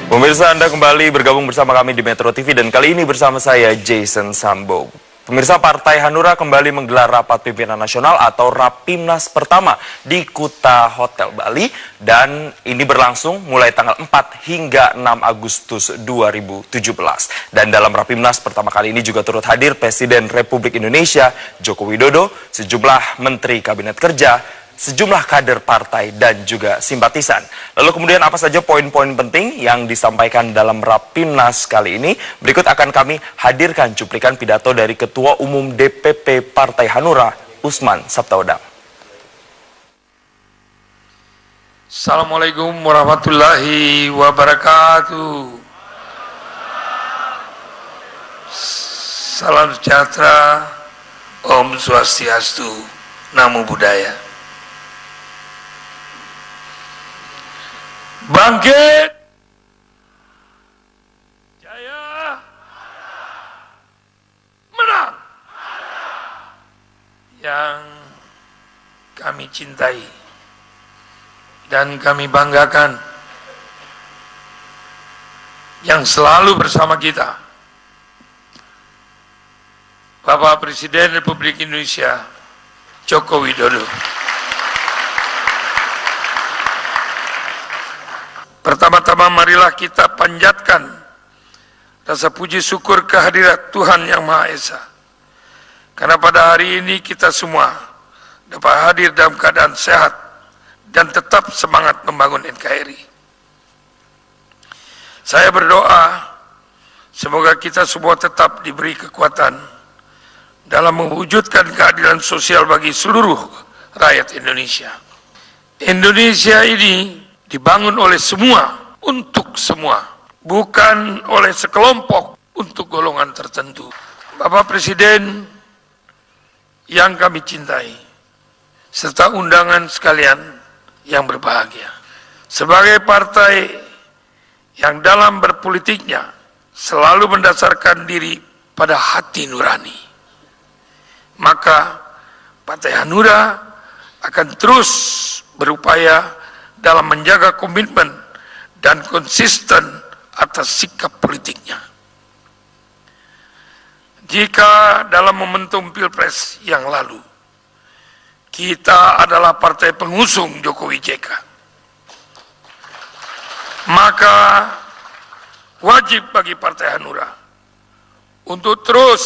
Pemirsa, Anda kembali bergabung bersama kami di Metro TV dan kali ini bersama saya Jason Sambo. Pemirsa, Partai Hanura kembali menggelar rapat pimpinan nasional atau Rapimnas pertama di Kuta Hotel Bali dan ini berlangsung mulai tanggal 4 hingga 6 Agustus 2017. Dan dalam Rapimnas pertama kali ini juga turut hadir Presiden Republik Indonesia Joko Widodo, sejumlah Menteri Kabinet Kerja, sejumlah kader partai dan juga simpatisan. Lalu kemudian apa saja poin-poin penting yang disampaikan dalam Rapimnas kali ini? Berikut akan kami hadirkan cuplikan pidato dari Ketua Umum DPP Partai Hanura, Usman Sabtaodang. Assalamualaikum warahmatullahi wabarakatuh. Salam sejahtera, Om Swastiastu, Namo Buddhaya. Bangkit, jaya, menang. Yang kami cintai dan kami banggakan, yang selalu bersama kita, Bapak Presiden Republik Indonesia Joko Widodo. Pertama-tama marilah kita panjatkan rasa puji syukur kehadirat Tuhan Yang Maha Esa. Karena pada hari ini kita semua dapat hadir dalam keadaan sehat dan tetap semangat membangun NKRI. Saya berdoa semoga kita semua tetap diberi kekuatan dalam mewujudkan keadilan sosial bagi seluruh rakyat Indonesia. Indonesia ini dibangun oleh semua, untuk semua, bukan oleh sekelompok untuk golongan tertentu. Bapak Presiden yang kami cintai, serta undangan sekalian yang berbahagia. Sebagai partai yang dalam berpolitiknya selalu mendasarkan diri pada hati nurani, maka Partai Hanura akan terus berupaya dalam menjaga komitmen dan konsisten atas sikap politiknya. Jika dalam momentum Pilpres yang lalu, kita adalah partai pengusung Jokowi JK, maka wajib bagi Partai Hanura untuk terus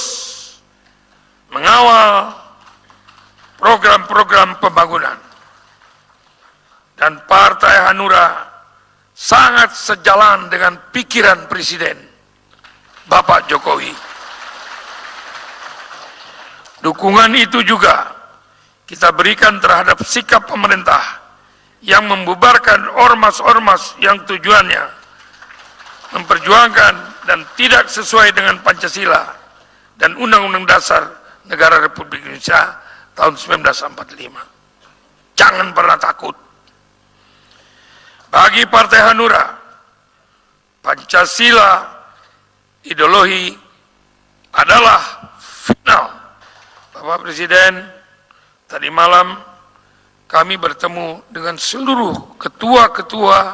mengawal program-program pembangunan. Dan Partai Hanura sangat sejalan dengan pikiran Presiden Bapak Jokowi. Dukungan itu juga kita berikan terhadap sikap pemerintah yang membubarkan ormas-ormas yang tujuannya memperjuangkan dan tidak sesuai dengan Pancasila dan Undang-Undang Dasar Negara Republik Indonesia tahun 1945. Jangan pernah takut. Bagi Partai Hanura, Pancasila ideologi adalah final. Bapak Presiden, tadi malam kami bertemu dengan seluruh ketua-ketua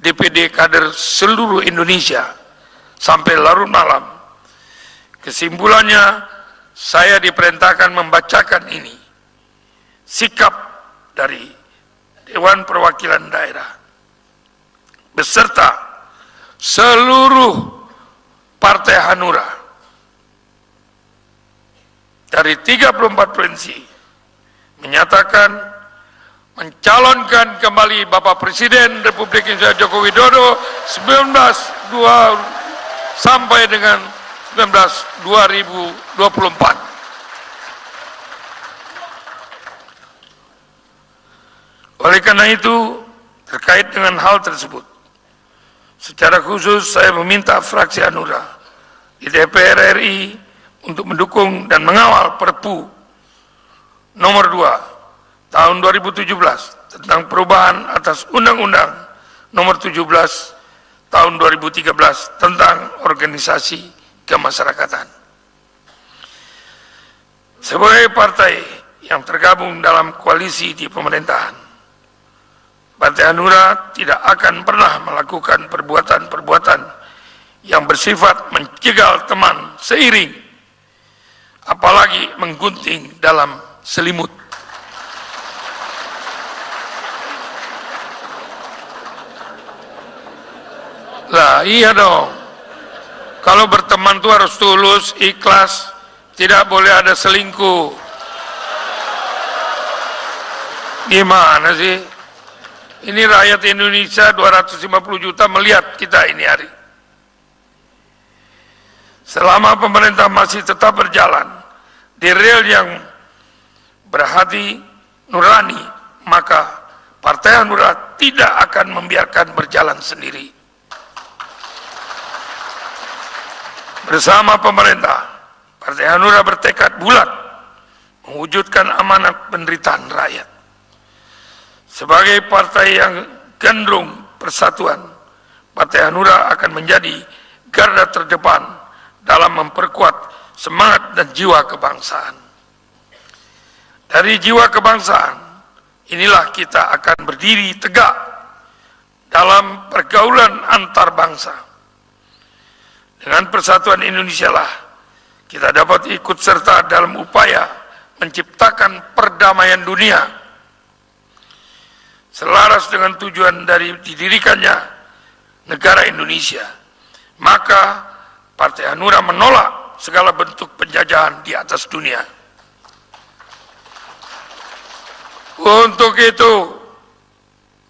DPD kader seluruh Indonesia sampai larut malam. Kesimpulannya, saya diperintahkan membacakan ini, sikap dari Dewan Perwakilan Daerah beserta seluruh Partai Hanura dari 34 provinsi menyatakan mencalonkan kembali Bapak Presiden Republik Indonesia Joko Widodo 2024 sampai dengan 2024. Oleh karena itu, terkait dengan hal tersebut, secara khusus saya meminta fraksi Hanura di DPR RI untuk mendukung dan mengawal Perpu nomor 2 tahun 2017 tentang perubahan atas Undang-Undang nomor 17 tahun 2013 tentang organisasi kemasyarakatan. Sebagai partai yang tergabung dalam koalisi di pemerintahan, Partai Hanura tidak akan pernah melakukan perbuatan-perbuatan yang bersifat menjegal teman seiring, apalagi menggunting dalam selimut. Lah iya dong, kalau berteman itu harus tulus, ikhlas, tidak boleh ada selingkuh. Gimana sih? Ini rakyat Indonesia 250 juta melihat kita ini hari. Selama pemerintah masih tetap berjalan di rel yang berhati nurani, maka Partai Hanura tidak akan membiarkan berjalan sendiri. Bersama pemerintah, Partai Hanura bertekad bulat mewujudkan amanat penderitaan rakyat. Sebagai partai yang gandrung persatuan, Partai Hanura akan menjadi garda terdepan dalam memperkuat semangat dan jiwa kebangsaan. Dari jiwa kebangsaan, inilah kita akan berdiri tegak dalam pergaulan antar bangsa. Dengan persatuan Indonesia lah, kita dapat ikut serta dalam upaya menciptakan perdamaian dunia. Selaras dengan tujuan dari didirikannya negara Indonesia, maka Partai Hanura menolak segala bentuk penjajahan di atas dunia. Untuk itu,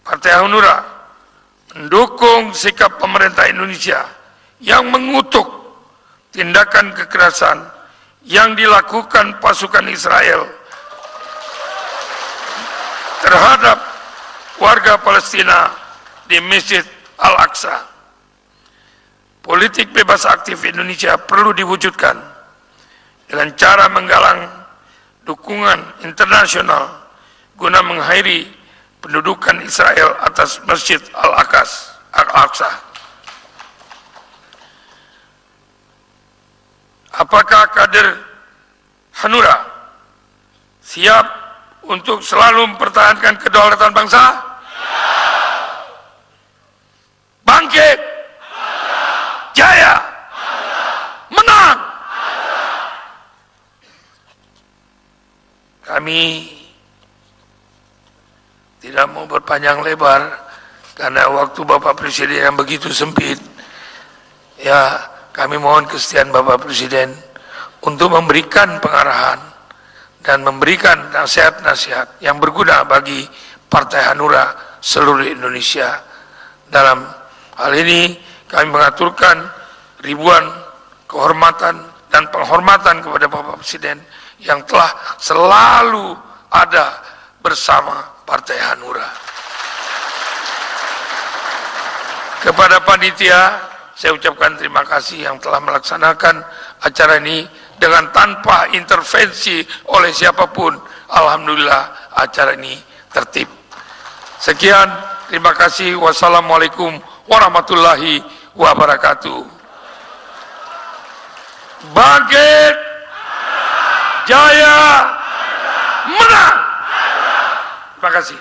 Partai Hanura mendukung sikap pemerintah Indonesia yang mengutuk tindakan kekerasan yang dilakukan pasukan Israel terhadap warga Palestina di Masjid Al-Aqsa. Politik bebas aktif Indonesia perlu diwujudkan dengan cara menggalang dukungan internasional guna mengakhiri pendudukan Israel atas Masjid Al-Aqsa. Apakah kader Hanura siap untuk selalu mempertahankan kedaulatan bangsa? Bangkit, jaya, menang. Kami tidak mau berpanjang lebar karena waktu Bapak Presiden yang begitu sempit. Ya, kami mohon kesetiaan Bapak Presiden untuk memberikan pengarahan dan memberikan nasihat-nasihat yang berguna bagi Partai Hanura seluruh Indonesia. Dalam hal ini kami mengaturkan ribuan kehormatan dan penghormatan kepada Bapak Presiden yang telah selalu ada bersama Partai Hanura. Kepada panitia, saya ucapkan terima kasih yang telah melaksanakan acara ini dengan tanpa intervensi oleh siapapun. Alhamdulillah acara ini tertib. Sekian, terima kasih. Wassalamualaikum warahmatullahi wabarakatuh. Bangkit, jaya, menang. Terima kasih.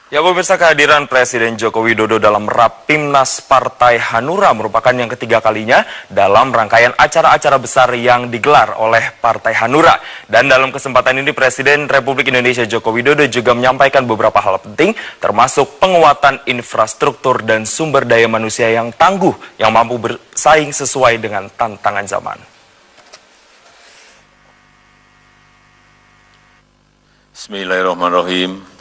Ya pemirsa, kehadiran Presiden Joko Widodo dalam Rapimnas Partai Hanura merupakan yang ketiga kalinya dalam rangkaian acara-acara besar yang digelar oleh Partai Hanura. Dan dalam kesempatan ini Presiden Republik Indonesia Joko Widodo juga menyampaikan beberapa hal penting termasuk penguatan infrastruktur dan sumber daya manusia yang tangguh yang mampu bersaing sesuai dengan tantangan zaman. Bismillahirrahmanirrahim.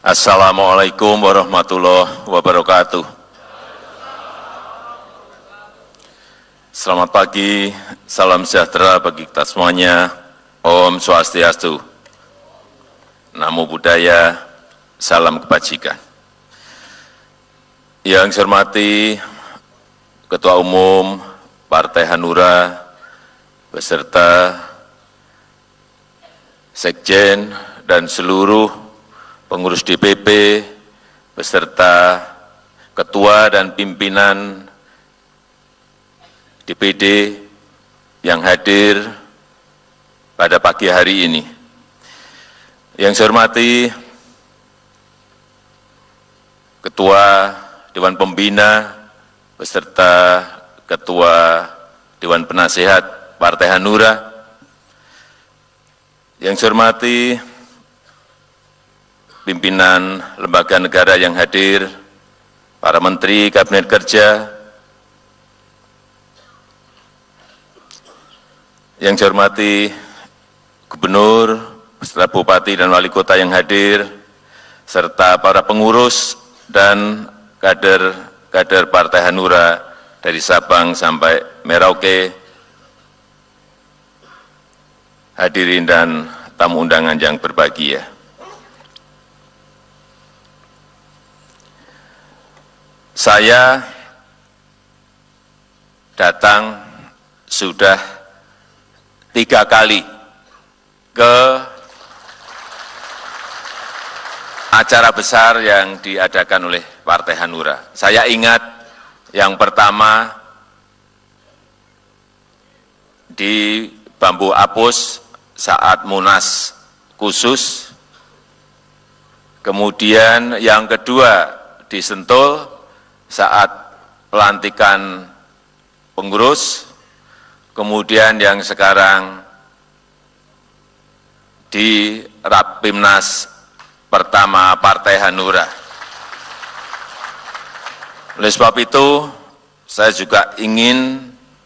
Assalamualaikum warahmatullahi wabarakatuh. Selamat pagi, salam sejahtera bagi kita semuanya. Om Swastiastu, Namo Buddhaya, salam kebajikan. Yang saya hormati Ketua Umum Partai Hanura beserta Sekjen dan seluruh pengurus DPP, beserta ketua dan pimpinan DPD yang hadir pada pagi hari ini. Yang saya hormati Ketua Dewan Pembina beserta Ketua Dewan Penasehat Partai Hanura, yang saya hormati pimpinan lembaga negara yang hadir, para menteri Kabinet Kerja, yang saya hormati Gubernur, beserta Bupati dan Wali Kota yang hadir, serta para pengurus dan kader Partai Hanura dari Sabang sampai Merauke, hadirin dan tamu undangan yang berbahagia. Saya datang sudah 3 kali ke acara besar yang diadakan oleh Partai Hanura. Saya ingat yang pertama di Bambu Apus saat Munas khusus, kemudian yang kedua di Sentul saat pelantikan pengurus, kemudian yang sekarang di Rapimnas pertama Partai Hanura. Oleh sebab itu, saya juga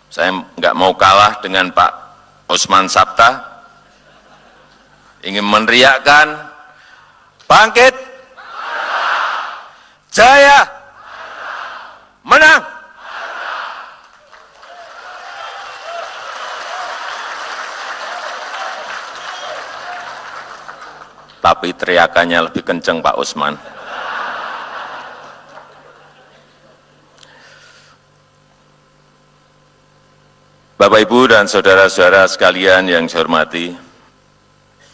saya nggak mau kalah dengan Pak Osman Sabta, ingin meneriakkan bangkit, jaya, menang. Tapi teriakannya lebih kenceng Pak Osman. Bapak, Ibu, dan saudara-saudara sekalian yang saya hormati,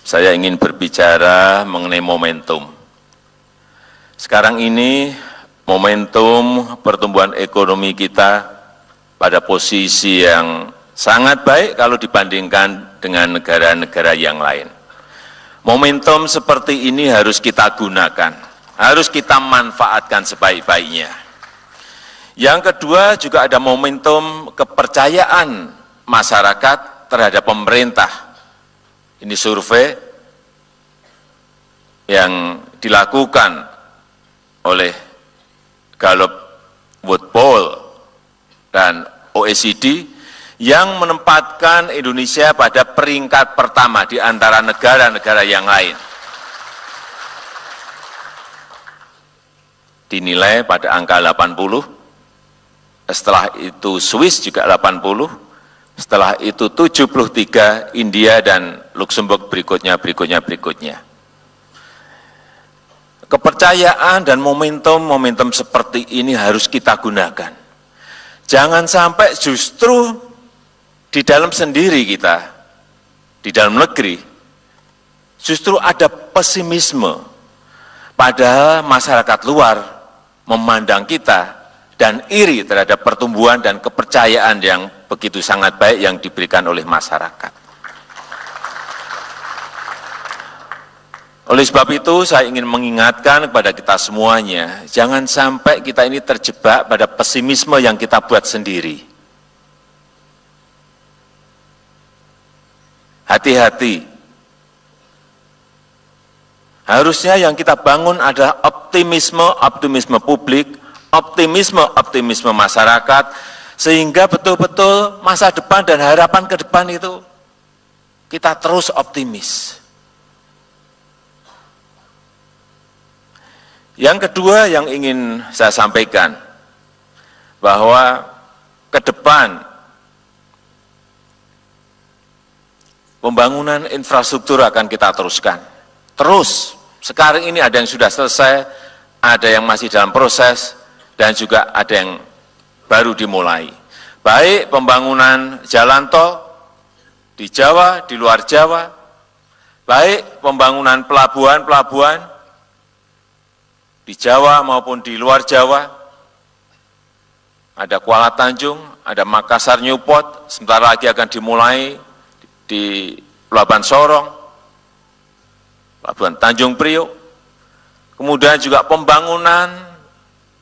saya ingin berbicara mengenai momentum. Sekarang ini momentum pertumbuhan ekonomi kita pada posisi yang sangat baik kalau dibandingkan dengan negara-negara yang lain. Momentum seperti ini harus kita gunakan, harus kita manfaatkan sebaik-baiknya. Yang kedua juga ada momentum kepercayaan masyarakat terhadap pemerintah. Ini survei yang dilakukan oleh Gallup Woodpoll dan OECD yang menempatkan Indonesia pada peringkat pertama di antara negara-negara yang lain. Dinilai pada angka 80, setelah itu Swiss juga 80, setelah itu 73, India dan Luxembourg berikutnya. Kepercayaan dan momentum seperti ini harus kita gunakan. Jangan sampai justru di dalam sendiri kita, di dalam negeri, justru ada pesimisme. Padahal masyarakat luar memandang kita dan iri terhadap pertumbuhan dan kepercayaan yang begitu sangat baik yang diberikan oleh masyarakat. Oleh sebab itu, saya ingin mengingatkan kepada kita semuanya, jangan sampai kita ini terjebak pada pesimisme yang kita buat sendiri. Hati-hati. Harusnya yang kita bangun adalah optimisme publik, optimisme masyarakat, sehingga betul-betul masa depan dan harapan ke depan itu kita terus optimis. Yang kedua yang ingin saya sampaikan, bahwa ke depan pembangunan infrastruktur akan kita teruskan. Terus, sekarang ini ada yang sudah selesai, ada yang masih dalam proses, dan juga ada yang baru dimulai. Baik pembangunan jalan tol di Jawa, di luar Jawa, baik pembangunan pelabuhan di Jawa maupun di luar Jawa. Ada Kuala Tanjung, ada Makassar Newport, sebentar lagi akan dimulai di Pelabuhan Sorong, Pelabuhan Tanjung Priok. Kemudian juga pembangunan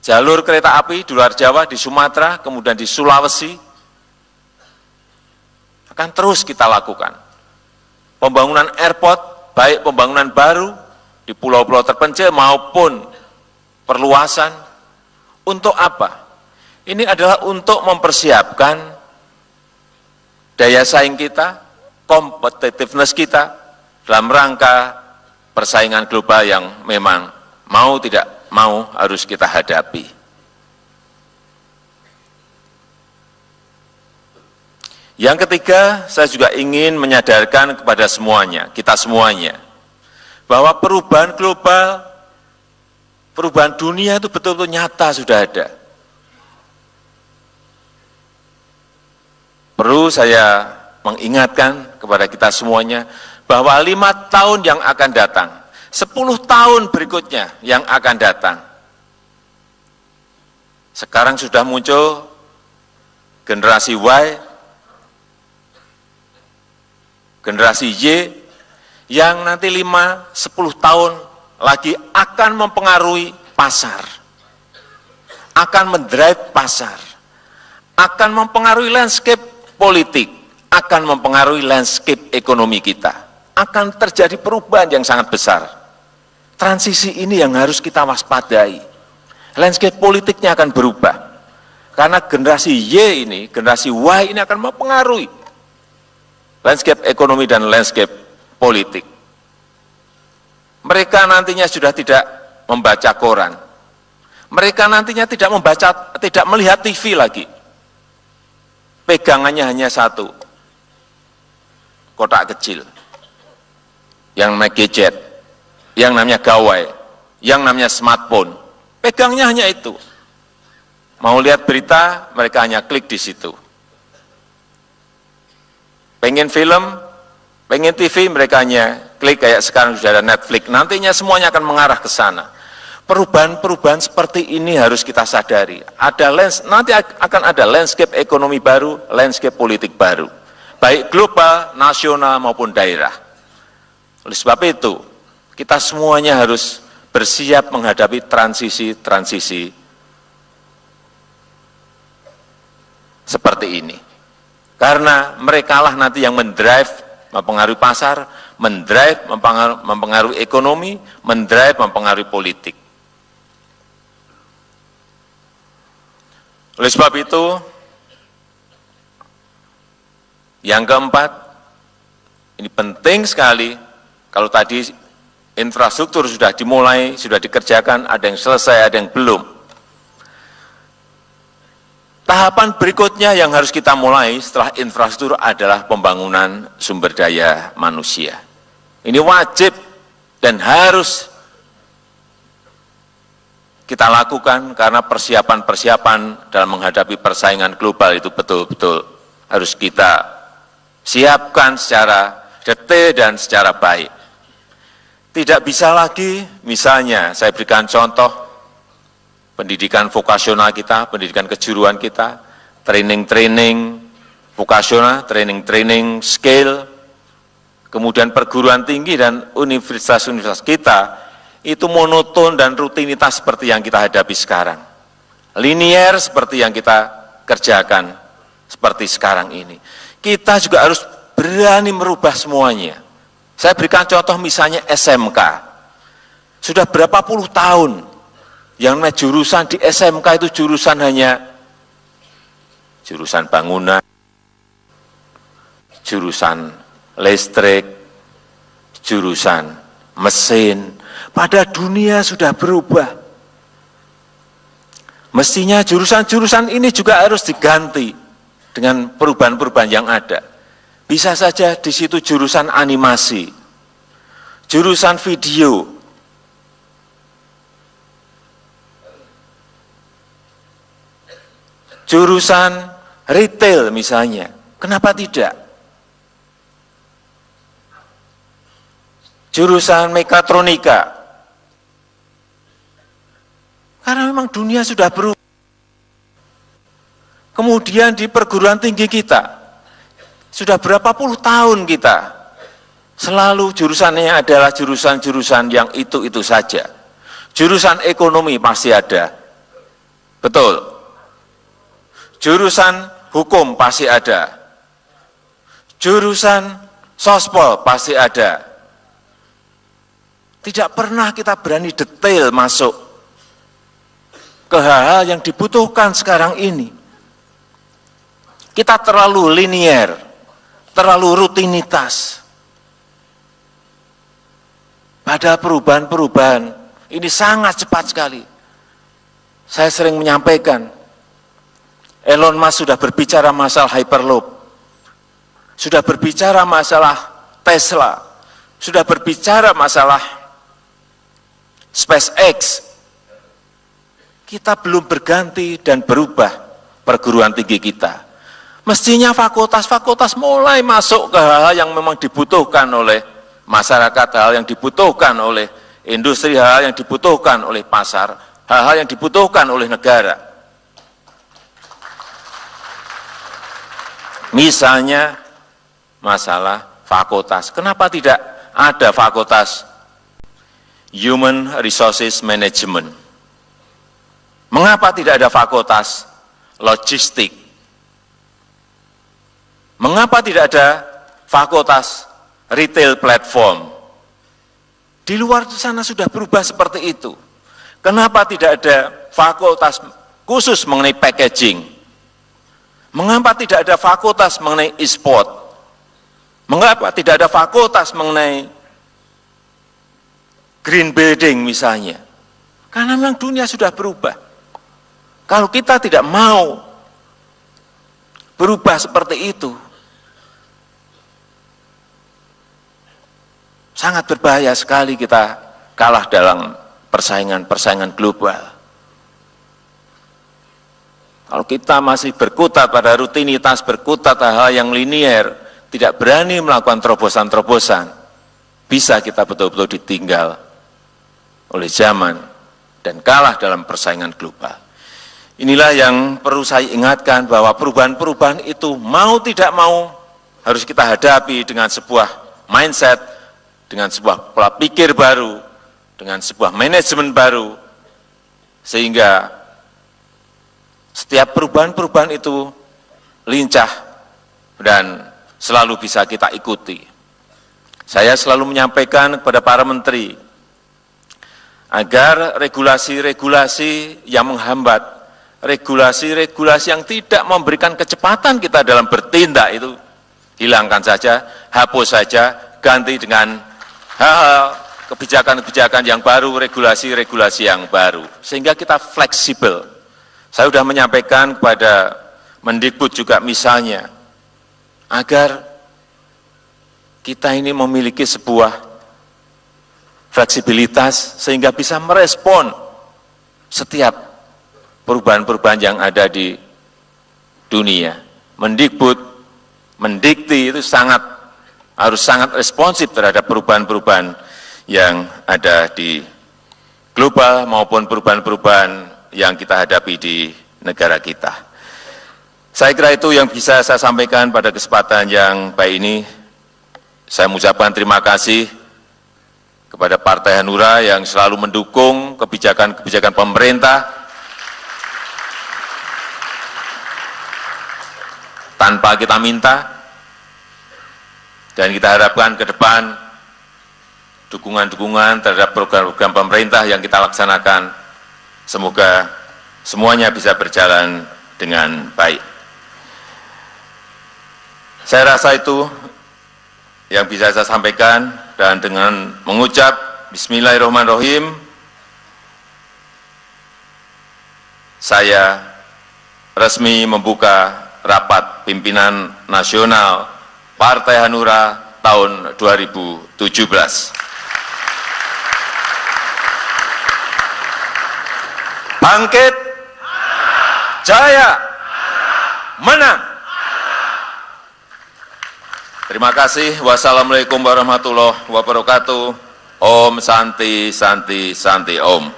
jalur kereta api di luar Jawa, di Sumatera, kemudian di Sulawesi, akan terus kita lakukan. Pembangunan airport, baik pembangunan baru di pulau-pulau terpencil maupun perluasan, untuk apa? Ini adalah untuk mempersiapkan daya saing kita, competitiveness kita, dalam rangka persaingan global yang memang mau tidak mau harus kita hadapi. Yang ketiga, saya juga ingin menyadarkan kepada semuanya, kita semuanya, bahwa perubahan global, perubahan dunia itu betul-betul nyata sudah ada. Perlu saya mengingatkan kepada kita semuanya, bahwa 5 tahun yang akan datang, 10 tahun berikutnya yang akan datang, sekarang sudah muncul generasi Y, generasi Y, yang nanti 5-10 tahun lagi akan mempengaruhi pasar, akan mendrive pasar, akan mempengaruhi landscape politik, akan mempengaruhi landscape ekonomi kita. Akan terjadi perubahan yang sangat besar. Transisi ini yang harus kita waspadai. Landscape politiknya akan berubah. Karena generasi Y ini, generasi Y ini akan mempengaruhi landscape ekonomi dan landscape politik. Mereka nantinya sudah tidak membaca koran. Mereka nantinya tidak melihat TV lagi. Pegangannya hanya satu, kotak kecil, yang namanya gadget, yang namanya gawai, yang namanya smartphone. Pegangnya hanya itu. Mau lihat berita, mereka hanya klik di situ. Pengen film, pengen TV, mereka hanya klik kayak sekarang sudah ada Netflix. Nantinya semuanya akan mengarah ke sana. Perubahan-perubahan seperti ini harus kita sadari. Nanti akan ada landscape ekonomi baru, landscape politik baru. Baik global, nasional maupun daerah. Oleh sebab itu, kita semuanya harus bersiap menghadapi transisi-transisi seperti ini. Karena merekalah nanti yang mendrive, mempengaruhi pasar, mendrive, mempengaruhi ekonomi, mendrive, mempengaruhi politik. Oleh sebab itu, yang keempat, ini penting sekali, kalau tadi infrastruktur sudah dimulai, sudah dikerjakan, ada yang selesai, ada yang belum. Tahapan berikutnya yang harus kita mulai setelah infrastruktur adalah pembangunan sumber daya manusia. Ini wajib dan harus kita lakukan karena persiapan-persiapan dalam menghadapi persaingan global itu betul-betul harus kita siapkan secara detail dan secara baik. Tidak bisa lagi, misalnya saya berikan contoh, pendidikan vokasional kita, pendidikan kejuruan kita, training-training vokasional, training-training skill, kemudian perguruan tinggi dan universitas-universitas kita, itu monoton dan rutinitas seperti yang kita hadapi sekarang. Linier seperti yang kita kerjakan seperti sekarang ini. Kita juga harus berani merubah semuanya. Saya berikan contoh misalnya SMK. Sudah berapa puluh tahun yang namanya jurusan di SMK itu jurusan hanya jurusan bangunan, jurusan listrik, jurusan mesin. Pada dunia sudah berubah. Mestinya jurusan-jurusan ini juga harus diganti dengan perubahan-perubahan yang ada. Bisa saja di situ jurusan animasi, jurusan video, jurusan retail misalnya. Kenapa tidak? Jurusan mekatronika. Karena memang dunia sudah berubah. Kemudian di perguruan tinggi kita, sudah berapa puluh tahun kita, selalu jurusannya adalah jurusan-jurusan yang itu-itu saja. Jurusan ekonomi pasti ada, Betul. Jurusan hukum pasti ada. Jurusan sospol pasti ada. Tidak pernah kita berani detail masuk ke hal-hal yang dibutuhkan sekarang ini. Kita terlalu linier, terlalu rutinitas. Padahal perubahan-perubahan ini sangat cepat sekali. Saya sering menyampaikan, Elon Musk sudah berbicara masalah Hyperloop, sudah berbicara masalah Tesla, sudah berbicara masalah SpaceX. Kita belum berganti dan berubah perguruan tinggi kita. Mestinya fakultas-fakultas mulai masuk ke hal-hal yang memang dibutuhkan oleh masyarakat, hal yang dibutuhkan oleh industri, hal yang dibutuhkan oleh pasar, hal-hal yang dibutuhkan oleh negara. Misalnya masalah fakultas. Kenapa tidak ada fakultas Human Resources Management? Mengapa tidak ada fakultas logistik? Mengapa tidak ada fakultas retail platform? Di luar sana sudah berubah seperti itu. Kenapa tidak ada fakultas khusus mengenai packaging? Mengapa tidak ada fakultas mengenai e-sport? Mengapa tidak ada fakultas mengenai green building misalnya? Karena memang dunia sudah berubah. Kalau kita tidak mau berubah seperti itu, sangat berbahaya sekali kita kalah dalam persaingan global. Kalau kita masih berkutat pada rutinitas, berkutat hal yang linier, tidak berani melakukan terobosan-terobosan, bisa kita betul-betul ditinggal oleh zaman dan kalah dalam persaingan global. Inilah yang perlu saya ingatkan, bahwa perubahan-perubahan itu mau tidak mau harus kita hadapi dengan sebuah mindset, dengan sebuah pola pikir baru, dengan sebuah manajemen baru, sehingga setiap perubahan-perubahan itu lincah dan selalu bisa kita ikuti. Saya selalu menyampaikan kepada para menteri, agar regulasi-regulasi yang menghambat, regulasi-regulasi yang tidak memberikan kecepatan kita dalam bertindak itu hilangkan saja, hapus saja, ganti dengan hal-hal kebijakan-kebijakan yang baru, regulasi-regulasi yang baru, sehingga kita fleksibel. Saya sudah menyampaikan kepada Mendikbud juga misalnya, agar kita ini memiliki sebuah fleksibilitas sehingga bisa merespon setiap perubahan-perubahan yang ada di dunia. Mendikbud, mendikti itu harus sangat responsif terhadap perubahan-perubahan yang ada di global maupun perubahan-perubahan yang kita hadapi di negara kita. Saya kira itu yang bisa saya sampaikan pada kesempatan yang baik ini. Saya mengucapkan terima kasih kepada Partai Hanura yang selalu mendukung kebijakan-kebijakan pemerintah tanpa kita minta, dan kita harapkan ke depan dukungan-dukungan terhadap program-program pemerintah yang kita laksanakan, semoga semuanya bisa berjalan dengan baik. Saya rasa itu yang bisa saya sampaikan, dan dengan mengucap Bismillahirrahmanirrahim, saya resmi membuka rapat pimpinan nasional Partai Hanura tahun 2017. Bangkit, jaya, menang. Terima kasih. Wassalamualaikum warahmatullahi wabarakatuh. Om Santi Santi Santi Om.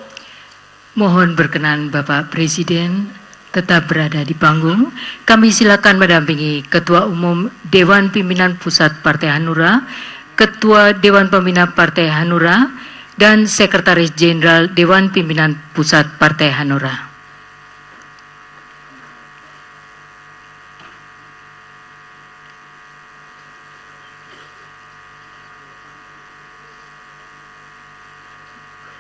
Mohon berkenan Bapak Presiden tetap berada di panggung. Kami silakan mendampingi Ketua Umum Dewan Pimpinan Pusat Partai Hanura, Ketua Dewan Pembina Partai Hanura, dan Sekretaris Jenderal Dewan Pimpinan Pusat Partai Hanura.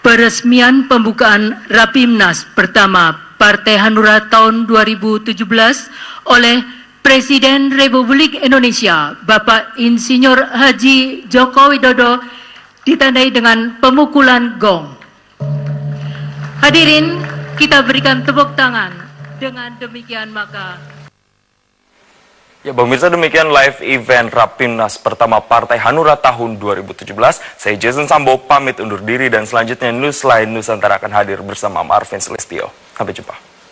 peresmian pembukaan Rapimnas pertama Partai Hanura tahun 2017 oleh Presiden Republik Indonesia Bapak Insinyur Haji Joko Widodo ditandai dengan pemukulan gong. Hadirin, kita berikan tepuk tangan. Dengan demikian maka Ya, pemirsa, demikian live event Rapimnas pertama Partai Hanura tahun 2017. Saya Jason Sambo pamit undur diri dan selanjutnya Newsline Nusantara akan hadir bersama Marvin Celestio. Sampai jumpa.